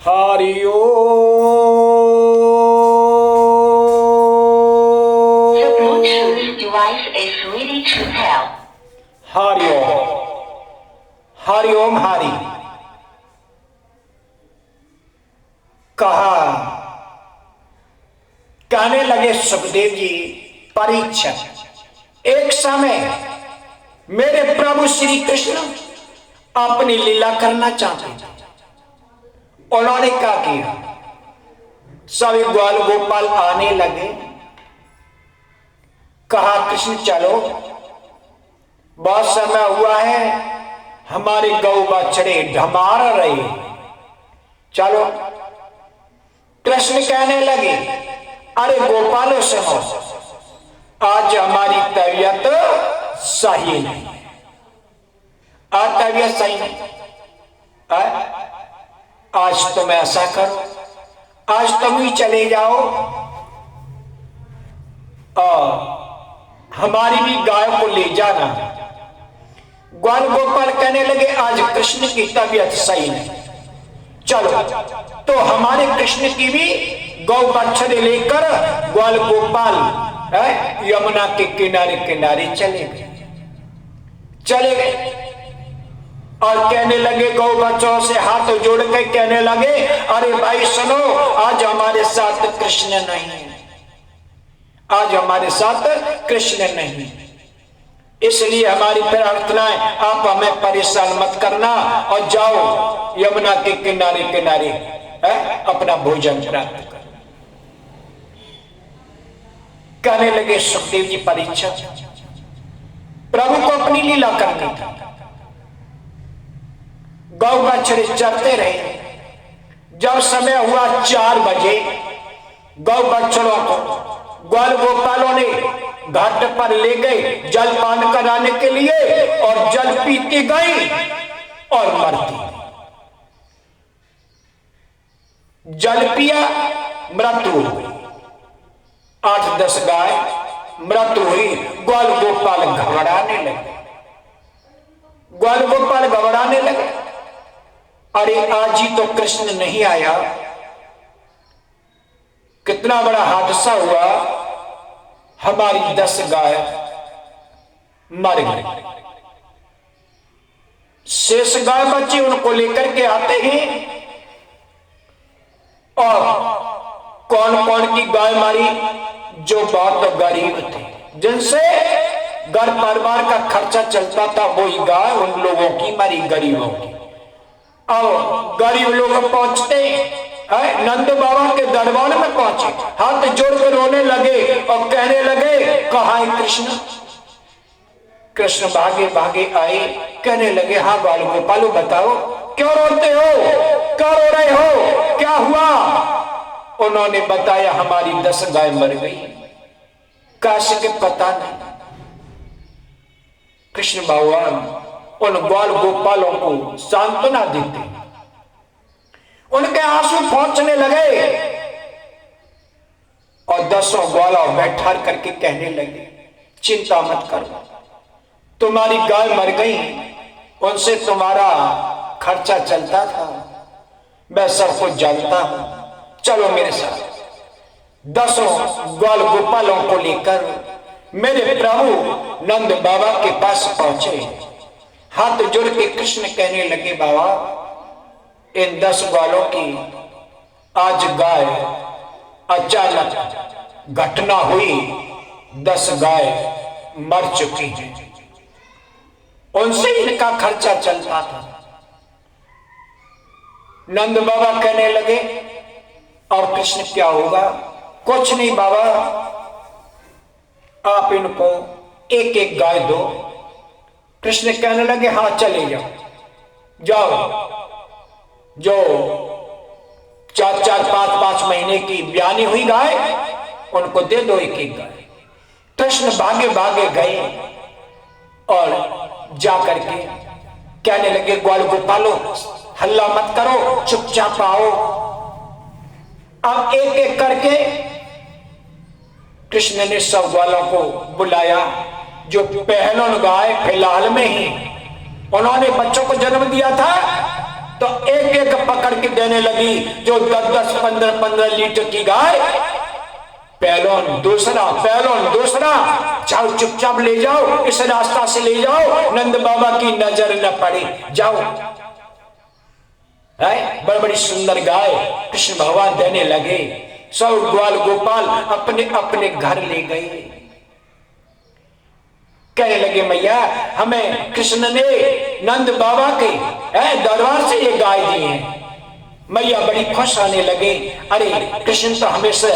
Hari Om. The Bluetooth device is ready to pair. Hari ओम। हरि ओम। हरि कहा, कहने लगे सुखदेव जी, परीक्षित, एक समय मेरे प्रभु श्री कृष्ण अपनी लीला करना चाहते थे। उन्होंने क्या किया, सभी ग्वाल गोपाल आने लगे। कहा, कृष्ण चलो, बहुत समय हुआ है, हमारे गौ बछड़े ढमार रहे, चलो। कृष्ण कहने लगे, अरे गोपालों सुनो, आज हमारी तबीयत सही नहीं, आज तबीयत सही नहीं। आज तुम ऐसा करो, आज तुम ही चले जाओ और हमारी भी गाय को ले जाना। ग्वाल गोपाल कहने लगे, आज कृष्ण की तबीयत सही नहीं, चलो। तो हमारे कृष्ण की भी गौ बछड़े लेकर ग्वाल गोपाल यमुना के किनारे किनारे चले गए और कहने लगे, गौ बच्चों से हाथ जोड़ के कहने लगे, अरे भाई सुनो, आज हमारे साथ कृष्ण नहीं, आज हमारे साथ कृष्ण नहीं, इसलिए हमारी प्रार्थना है, आप हमें परेशान मत करना और जाओ यमुना के किनारे किनारे अपना भोजन प्राप्त करो। कहने लगे सुखदेव जी, परीक्षा, प्रभु को अपनी लीला करनी थी। गौ बछड़े चरते रहे। जब समय हुआ 4 बजे, गौ बछड़ों को ग्वाल गोपालों ने घाट पर ले गए जल पान कराने के लिए, और जल पीती गई और मरती। जल पिया, मृत्यु हो गई। 8-10 गाय मृत्यु हुई। ग्वाल गोपाल घबराने लगे, अरे आज ही तो कृष्ण नहीं आया, कितना बड़ा हादसा हुआ, हमारी 10 गाय मर गई। शेष गाय बच्चे उनको लेकर के आते हैं, और कौन कौन की गाय मारी, जो बहुत गरीब थे, जिनसे घर परिवार का खर्चा चलता था, वही गाय उन लोगों की मरी, गरीबों की। और गरीब लोग पहुंचते नंद बाबा के दरबार में पहुंचे, हाथ जोड़कर रोने लगे और कहने लगे, कहाँ है कृष्ण? कृष्ण भागे भागे आए, कहने लगे, हाँ ग्वाल गोपालो, बताओ क्यों रोते हो, क्यों रो रहे हो, क्या हुआ? उन्होंने बताया, हमारी 10 गाय मर गई। काश के पता नहीं। कृष्ण भगवान उन ग्वाल गोपालों को सांत्वना देते, उनके आंसू पहुंचने लगे, और 10 ग्वालों बैठा करके कहने लगे, चिंता मत करो, तुम्हारी गाय मर गई, उनसे तुम्हारा खर्चा चलता था, मैं सब कुछ जानता हूं, चलो मेरे साथ। 10 ग्वाल गोपालों को लेकर मेरे प्रभु नंद बाबा के पास पहुंचे। हाथ जोड़ के कृष्ण कहने लगे, बाबा, इन 10 ग्वालों की आज गाय अचानक घटना हुई, 10 गाय मर चुकी हैं, उनसे इनका खर्चा चलता था। नंद बाबा कहने लगे, और कृष्ण क्या होगा? कुछ नहीं बाबा, आप इनको एक एक गाय दो। कृष्ण कहने लगे, हाँ चले जाओ, जो 4-4, 5-5 महीने की ब्यानी हुई गाय, उनको दे दो एक एक गाय। कृष्ण भागे भागे गए और जाकर के कहने लगे, ग्वाल गोपालो, हल्ला मत करो, चुपचाप आओ। अब एक एक करके कृष्ण ने सब ग्वालों को बुलाया। जो पहलों गाय फिलहाल में ही उन्होंने बच्चों को जन्म दिया था, तो एक एक पकड़ के देने लगी। जो 10-10, 15-15 लीटर की गाय, पहलवान दूसरा, जाओ चुपचाप ले जाओ, इस रास्ता से ले जाओ, नंद बाबा की नजर न पड़े, जाओ। है बड़ी बड़ी सुंदर गाय कृष्ण भगवान देने लगे। सब ग्वाल गोपाल अपने अपने घर ले गए। कहने लगे मैया हमें कृष्ण ने नंद बाबा के दरबार से ये गाय दी है। मैया बड़ी खुश आने लगे। अरे कृष्ण तो हमेशा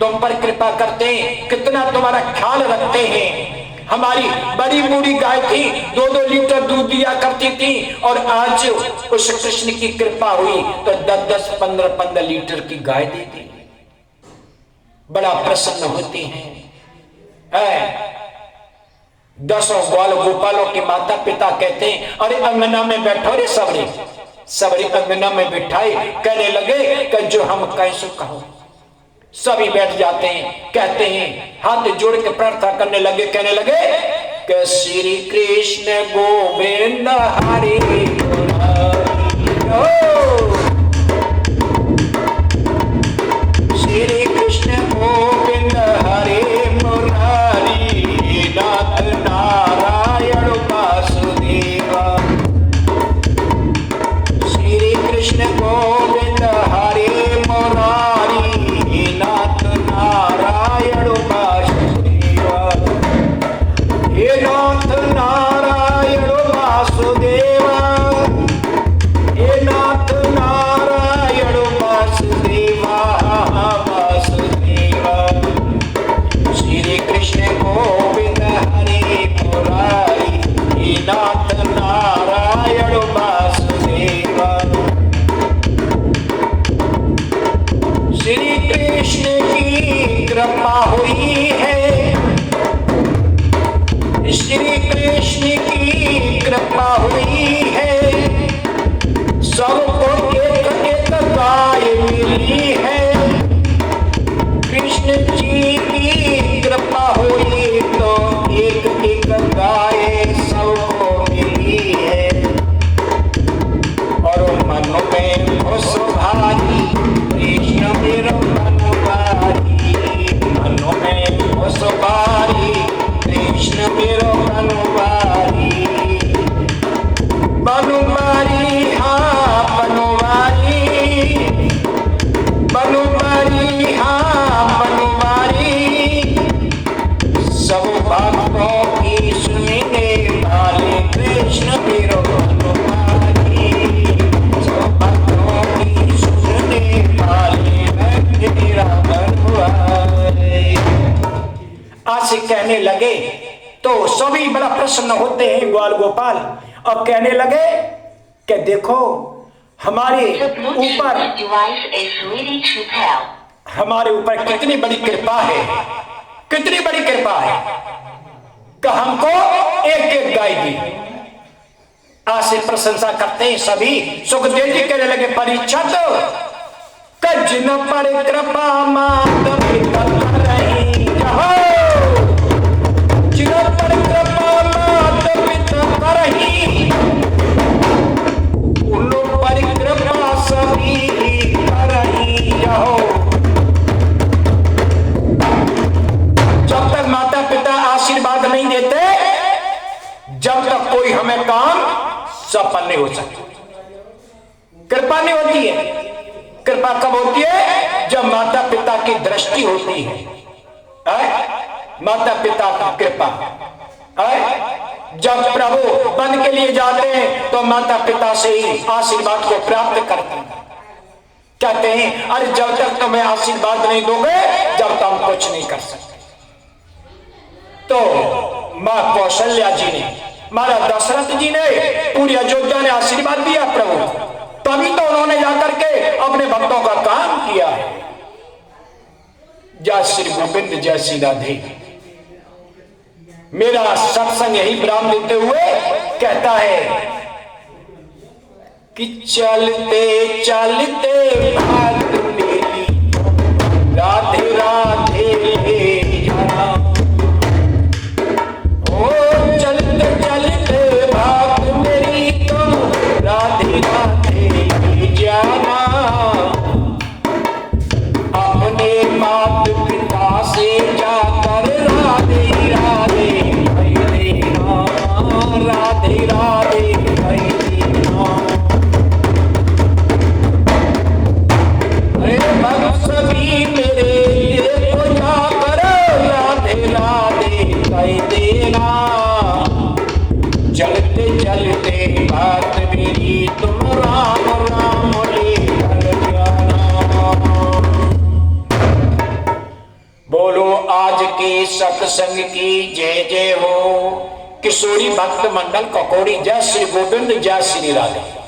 तुम पर कृपा करते हैं, कितना तुम्हारा ख्याल रखते हैं। हमारी बड़ी बूढ़ी गाय थी, 2-2 लीटर दूध दिया करती थी, और आज उस कृष्ण की कृपा हुई तो 10-10, 15-15 लीटर की गाय दी थी। बड़ा प्रसन्न होती हैं। 10 ग्वाल गोपालों के माता पिता कहते हैं अरे अंगना में बैठो रे सबरी अंगना में बिठाए। कहने लगे कि जो हम कैसे कहो। सभी बैठ जाते हैं, कहते हैं, हाथ जोड़ के प्रार्थना करने लगे। कहने लगे कि श्री कृष्ण गोविंद हरि श्री कृष्ण गोविंद हरे मुरारी नाथ नारायण वासुदेवा। श्री कृष्ण गोविंद हरे मुरारी नाथ नारायण वासुदेवा। हे नाथ नारायण वासुदेवा, हे नाथ नारायण वासुदेवा वासुदेवा। श्री कृष्ण गोविंद हरे मुरारी हे नाथ नारायण वासुदेवा। श्री कृष्ण की कृपा हुई है, श्री कृष्ण की कृपा हुई है, सबको एक एक गाय मिली है। कृष्ण जी की कृपा हुई तो एक एक गाय सबको मिली है। और मन में खुश भारी कृष्ण मेरो मनवारी, मन में खुश भारी कृष्ण मेरो मनवारी। बनवारी हाँ बनवारी, बनवारी हाँ बनवारी। सब भक्तों की सुनने वाले कृष्ण मेरो बनवारी। सब भक्तों की सुनने वाले मेरा बनवारी। आज कहने लगे तो सभी बड़ा प्रसन्न होते हैं ग्वाल गोपाल, और कहने लगे कि देखो हमारे ऊपर कितनी बड़ी कृपा है, कितनी बड़ी कृपा है कि हमको एक एक गाय दी। आज से प्रशंसा करते हैं सभी। सुखदेव जी कहने लगे परीक्षित जिन पर कृपा मात पिता रही, जिन पर कृपा मात पिता रही, उन पर कृपा सभी करही जाओ। जब तक माता पिता आशीर्वाद नहीं देते, जब तक कोई हमें काम सफल नहीं हो सकता। कृपा नहीं होती है। कृपा कब होती है? जब माता पिता की दृष्टि होती है। माता पिता की कृपा। जब प्रभु बन के लिए जाते हैं तो माता पिता से ही आशीर्वाद को प्राप्त करते हैं। कहते हैं अरे जब तक तुम्हें आशीर्वाद नहीं दोगे जब तक हम कुछ नहीं कर सकते। तो मां कौशल्या जी ने, महाराज दशरथ जी ने, पूरी अयोध्या ने आशीर्वाद दिया प्रभु को, तभी तो उन्होंने जाकर के अपने भक्तों का काम किया है। जय श्री गोविंद, जय श्री राधे। मेरा सत्संग यही विराम देते हुए कहता है कि चलते चलते भाग मेरी राधे राधे जाना। ओ चलते चलते भाग मेरी तो राधे राधे लादे भाई दीना। अरे भक्त सभी मेरे देखो जा करो लादे लादे भाई देना। चलते चलते बात मेरी तुम राम राम लेकर जाना। बोलो आज के सत्संग की जय जय हो। किशोरी भक्त मंडल ककोड़ी। जय श्री गोविंद, जय श्री राधे।